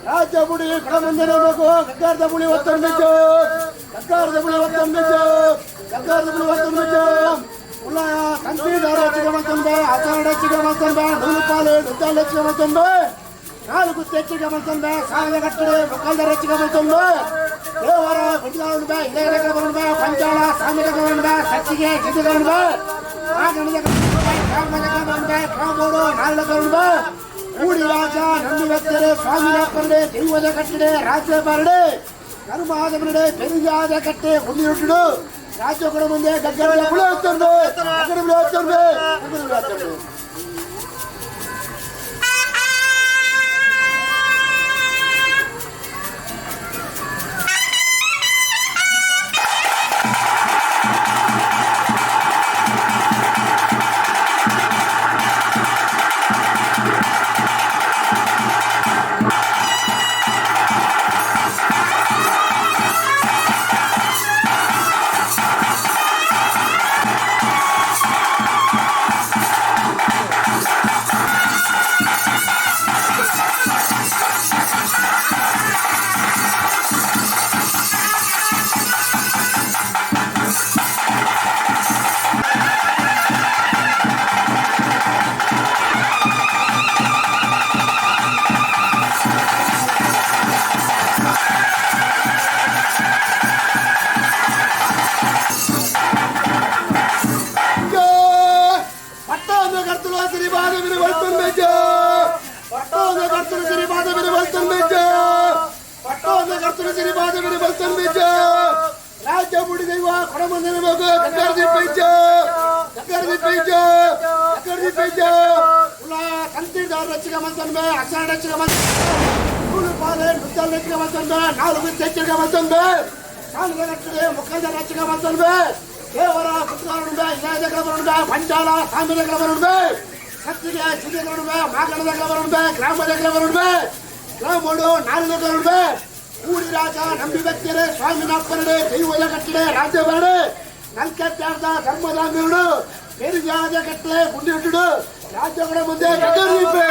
ರಾಜ್ಯ ಬುಡಿ ಕಡಮಂದಿರ ಬೇಕು ಸರ್ಕಾರದ ಬುಳಿ ಒತ್ತೊಂದಿದ್ದು ಸರ್ಕಾರದ ಬುಳಿ ಒತ್ತೊಂದಿದ್ದು ಸರ್ಕಾರದ ಬುಳಿ ಒತ್ತೊಂದಿದ್ದು ಉಳ್ಳಾಯ ಕಂತಿದಾರ ಹೆಚ್ಚಿಗೆ ಮತ್ತೊಂದು ಆಚಾರ ಹೆಚ್ಚಿಗೆ ಮತ್ತೊಂದು ನೂರುಪಾಲು ನುದ್ದಾಲ ಹೆಚ್ಚಿಗೆ ಮತ್ತೊಂದು ನಾಲ್ಕು ಹೆಚ್ಚಿಗೆ ಮತ್ತೊಂದು ಸಾವಿರ ಕಟ್ಟಡೆ ಮುಖಾಲ್ದಾರ ಹೆಚ್ಚಿಗೆ ಮತ್ತೊಂದು ದೇವರ ಗುಡ್ಡ ಹಿರಿಯ ಪಂಚಾಳ ಸಾಮಿಕ ಸಚ್ಚಿಗೆ ಗಿಡ್ಡ ಕಾಂಬೋಡು ನಾಲ್ಕು ಕೂಡಿ ರಾಜ ನಂದಿ ವ್ಯಕ್ತರೆ ಸ್ವಾಮಿನ ಪರಡೆ ದೈವದ ಕಟ್ಟಡೆ ರಾಜ್ಯ ಪರಡೆ ಕರ್ಮಾದ ಪರಡೆ ಬೆರಿಯಾದ ಕಟ್ಟೆ ಹುಡಿ ಹುಟ್ಟಿಡು ರಾಜ್ಯ ಕೂಡ ಮುಂದೆ ಗಗ್ಗರ ರಾಜ್ಯ ಬುಡಿದೈವ ಕೊಡಮಂದಿರ ಬೇಕು ಕಕ್ಕರ್ದಿ ಪೈಜ ಕಂತಿದಾರ ಹೆಚ್ಚಿಗೆ ಮತ್ತೊಂದು ಅಕ್ಷರ ಹೆಚ್ಚಿಗೆ ಮತ್ತೊಂದು ಪಾಲೆ ನುದ್ದಾಲ ಹೆಚ್ಚಿಗೆ ಮತ್ತೊಂದು ನಾಲ್ಕು ಹೆಚ್ಚಿಗೆ ಮತ್ತೊಂದು ಸಾಲಿಗೆ ಕಟ್ಟಡೆ ಮುಖಾಲ್ದಾರ ಹೆಚ್ಚಿಗೆ ಮತ್ತೊಂದು ದೇವರ ಪುತ್ರಗಳುಂಬೆ ಹಿರಿಯ ಪಂಚಾಲ ಸಾಮಿನ ಬರುಂಬೆ ಸತ್ತಿಗೆ ಸಿದ್ಧಗಳುಂಬೆ ಮಾಗಣದ ಬರುಂಬೆ ಗ್ರಾಮದ ಬರುಂಬೆ ಗ್ರಾಮೋಡು ನಾಲ್ಕು ಕೂಡಿ ರಾಜ ನಂಬಿ ವ್ಯಕ್ತಿಯರೇ ಸ್ವಾಮಿನ ಪರಡೆ ದೈವದ ಕಟ್ಟಡೆ ರಾಜ್ಯ ಪರಡೆ ನಲ್ಕೆಟ್ಟಾರ್ದ ಧರ್ಮದ ಮೇಡು ಬೆರಿಯಾದ ಕಟ್ಟಲೆ ಗುಂಡಿ ಹುಟ್ಟಿಡು ರಾಜ್ಯಗಳ ಮುಂದೆ ಗಗನೀಪೆ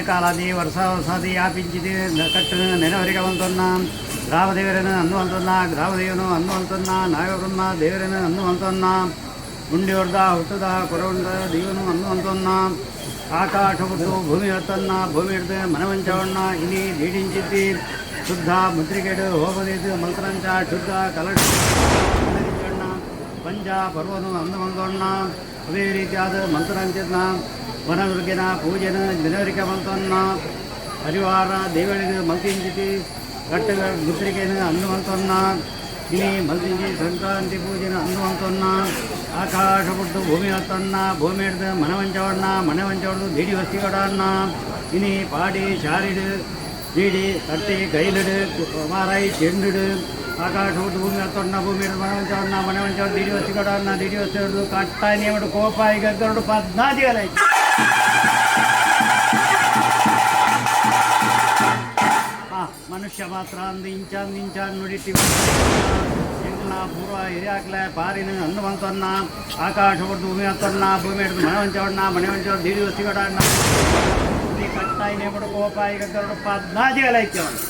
ಕಾಲಾದಿ ವರ್ಷ ವರ್ಷಾದಿ ಯಾಪಿಂಚಿದೆ ಕಟ್ಟು ನೆನವರಿಗೆ ಬಂತನ್ನ ಗ್ರಾಮದೇವರನ್ನು ಅನ್ನುವಂತನ್ನ ಗ್ರಾಮದೇವನು ಅನ್ನುವಂತನ್ನ ನಾಗರನ್ನ ದೇವರನ್ನು ಅನ್ನುವಂತನ್ನ ಉಂಡಿ ಹೊಡೆದ ಹುಟ್ಟದ ಕೊರವಂಡ ದೇವನು ಅನ್ನುವಂತನ್ನ ಆಕಾಶ ಹುಟ್ಟು ಭೂಮಿ ಹೊತ್ತನ್ನ ಭೂಮಿ ಹಿಡಿದು ಮನವಂಚವಣ್ಣ ಇನಿ ದೀಡಿಂಚಿದ್ದಿ ಶುದ್ಧ ಮುದ್ರಿಕೆಡು ಹೋಗದಿದ್ದು ಮಲ್ಕರಂಚ ಶುದ್ಧ ಕಲಡ ಪಂಚ ಪರ್ವನು ಅನ್ನುವಂತಣ್ಣ ಅದೇ ರೀತಿಯಾದ ಮಂತ್ರಾಂಚನ ವನದುರ್ಗಿನ ಪೂಜೆನ ಜನವರಿಕೆ ಮಂತನ್ನ ಪರಿವಾರ ದೇವಳಿಗೆ ಮಲ್ತಿಂಚಿತಿ ಕಟ್ಟಗ ಮುದ್ರಿಕೆನ ಅನ್ನುವಂತನ್ನ ಇನಿ ಮಲ್ತಿಂಚಿ ಸಂಕ್ರಾಂತಿ ಪೂಜೆನ ಅನ್ನುವಂತನ್ನ ಆಕಾಶ ಬಿಟ್ಟು ಭೂಮಿ ಹೊತ್ತನ್ನ ಭೂಮಿ ಹಿಡಿದು ಮನವಂಚವಣ್ಣ ಮನೆ ಹೊಡೆದು ದೀಡಿ ವಸ್ತಿಗಡನ್ನ ಇನಿ ಪಾಡಿ ಶಾರಿಡು ದೀಡಿ ಕಟ್ಟಿ ಕೈಲಿಡು ಮಾರಾಯಿ ಚೆಂಡಿಡು ಆಕಾಶ ಬಿಟ್ಟು ಭೂಮಿ ಹೊತ್ತಣ್ಣ ಭೂಮಿ ಹಿಡಿದು ಮನವಂಚವಣ್ಣ ಮನೆ ಹೊಡೆದು ದೀಡಿ ವಸ್ತಿಗಡನ್ನ ದೀಡಿ ವಸ್ತಿ ಹಿಡಿದು ಕಟ್ಟಾಯಿ ನೇಮಡು ಕೋಪಾಯಿ ಗಗ್ಗರಡು 14 ಆಯ್ತು ಆಯುಷ್ಯ ಮಾತ್ರ ಇಂಚಾನ್ ನುಡಿಟ್ಟಿ ಎಂಗ್ಲ ಪೂರ್ವ ಹಿರಿಯಾಕ್ಲೆ ಪಾರಿನ ಅನ್ನವಂತನ್ನ ಆಕಾಶ ಹೊಡೆದು ಭೂಮಿ ಹತ್ತನ್ನ ಭೂಮಿ ಹಿಡಿದು ಮನೆ ಹೊಂಚೋಡ್ ದೀಡಿ ವಸ್ತಿ ಕಟ್ಟಾಡಿನ ಕಟ್ಟಾಯಿ ನೇಪಡು ಕೋಪಾಯಿ ಗರು 14 ಲೈಕ್ಯವನ್ನು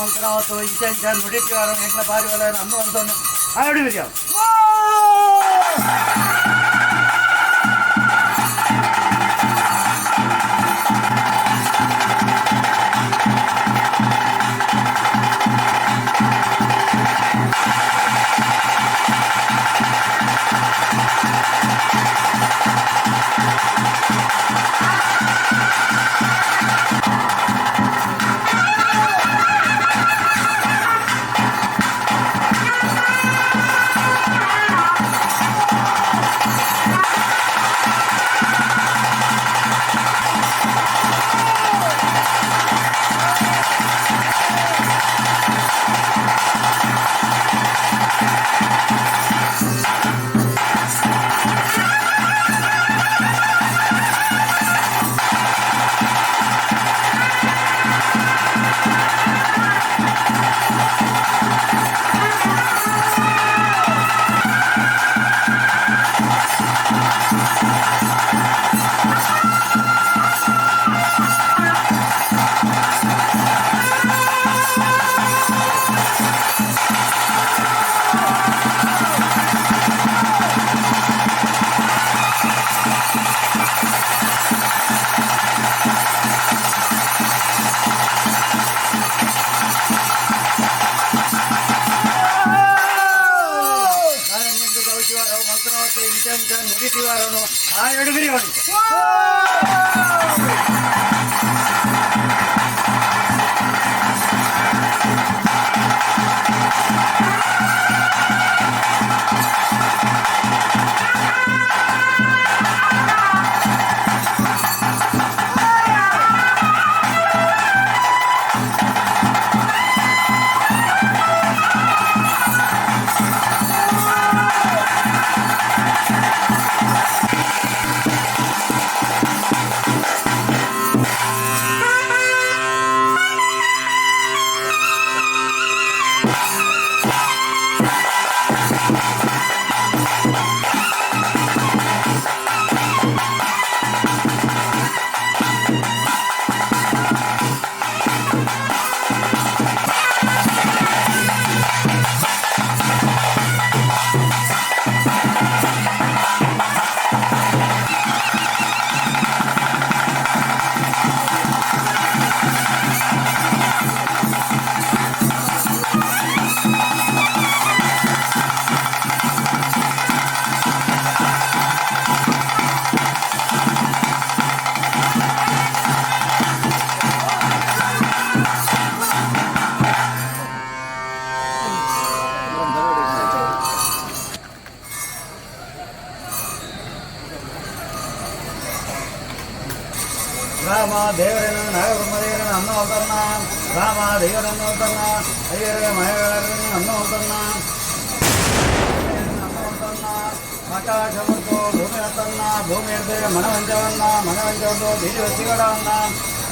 ಮಂಕರಾವತ್ತು ಇಂಚಾನ್ ನುಡಿಟಿವಾರ ಎಂಗ್ಲ ಬಾರಿ ಒಲ ಅನ್ನುವಂಥವನ್ನು ಆಡಿಬಿರಿಯ ಮಂತ್ರವತ್ತು ಇಂಚ ನುಡಿತಿವಾರನು ಆ ಎಡುಗಿರಿ ಅವನಿಗೆ ರಾಮ ದೇವರನ್ನು ನಾಗಬ್ರಹ್ಮದೇವರನ್ನು ಅನ್ನ ಹೊಲ್ತನ್ನ ರಾಮ ದೇವರನ್ನು ಹೊಲ್ತನ್ನ ಅಯ್ಯರ ಮಹೇಶ್ವರನ್ನು ಅನ್ನ ಹೊಲ್ತನ್ನ ಆಕಾಶ ಹೊರತು ಭೂಮಿ ಹತ್ತನ್ನ ಭೂಮಿ ಹಿಡಿದ್ರೆ ಮನವಂಚವನ್ನ ಬೀಡಿ ಹೊತ್ತಿಗೊಡವನ್ನ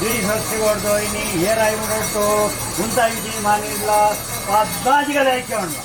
ಬೀಡಿ ಹೊತ್ತಿಗೊಡ್ದು ಇನಿ ಏರಾಯಿ ಮುಡೊಟ್ಟು ಉಂಟಾಗಿ ಮಾನಿಲ್ಲ ಪದ್ದಾಜಿಗಳೇ ಹಾಕ್ಯವಣ್ಣ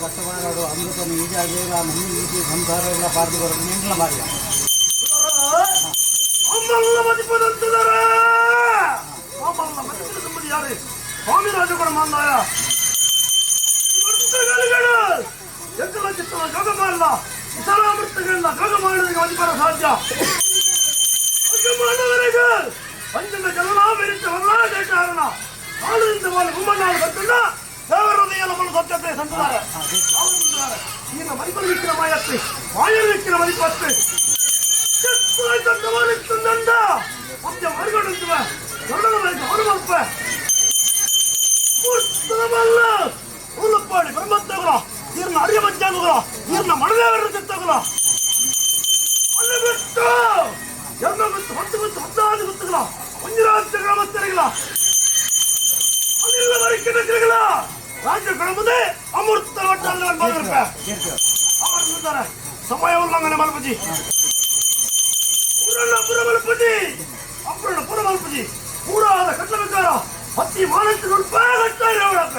ಕಷ್ಟಪಡೋದು ಅಮೃತನು ಈಗ ಆಗಿಲ್ಲ ನಮ್ಮ ರೀತಿ ಸಂಸಾರ ಎಲ್ಲ ಪಾರ್ದು ಬರೋದು ನಿಂಟ್ಲ ಮಾಡಿ ಸ್ವಾಮಿರಾಜ ಕೂಡ ಮಾಂದಾಯ ಎಂತೆಲ್ಲ ಚಿತ್ರ ಯೋಗ ಮಾಡಲ್ಲ ವಿಶಾಲಾಮೃತಗಳನ್ನ ಯೋಗ ಮಾಡೋದಕ್ಕೆ ಅಧಿಕಾರ ಸಾಧ್ಯ ಯೋಗ ಮಾಡೋವರೆಗೆ ಪಂಚಮ ಜನನಾಭಿರುದ್ಧ ಕಾರಣ ಕಾಲದಿಂದ ಗುಮ್ಮನಾಡು ಬಂದ ದೇವರದೆಯ ನಮ್ಮನ್ನು ಸ್ವಚ್ಛತೆ ಸಂತಾರೆ ಈಗ ಮರಿಪಲು ವಿಕ್ಕಿನ ಮಾಯತ್ತಿ ಮಾಯರು ವಿಕ್ಕಿನ ಮರಿಪತ್ತಿ ತಂದ ಮಧ್ಯ ಮರಿಗೊಂಡಿರುವ ಕನ್ನಡ ಮನೆಗೆ ಹೊರಮಲ್ಪ ಉಲ್ಲಪ್ಪಾಡಿ ಬ್ರಹ್ಮತ್ತಗಳ ನೀರಿನ ಅರಿಯ ಮಧ್ಯಾಹ್ನಗಳ ನೀರಿನ ಮಣದೇವರ ಚಿತ್ತಗಳ ಅಲ್ಲಿ ಬಿಟ್ಟು ಎಲ್ಲ ಬಿಟ್ಟು 10 ಬಿಟ್ಟು 14 ಗುತ್ತುಗಳ ಮಂಜುನಾಥ ಗ್ರಾಮಸ್ಥರಿಗಳ ಅದೆಲ್ಲ ವರಿಷ್ಠರಿಗಳ ರಾಜ್ಯ ಕಳಮದೆ ಅಮೃತ ಅವರಿದ್ದಾರೆ ಸಮಯ ಉಲ್ಲಂಘನೆ ಮಲ್ಪಜಿ ಪುರ ಮಲ್ಪಜಿ ಅಪೂರ್ಣ ಪುರ ಮಲ್ಪಜಿ ಪೂರಾದ ಕಟ್ಲ ವಿಕಾರ ಹತ್ತಿ ಮಾನಸಿಕ ರೂಪಾಯಿ ಕಟ್ತಾ ಇರೋಳಪ್ಪ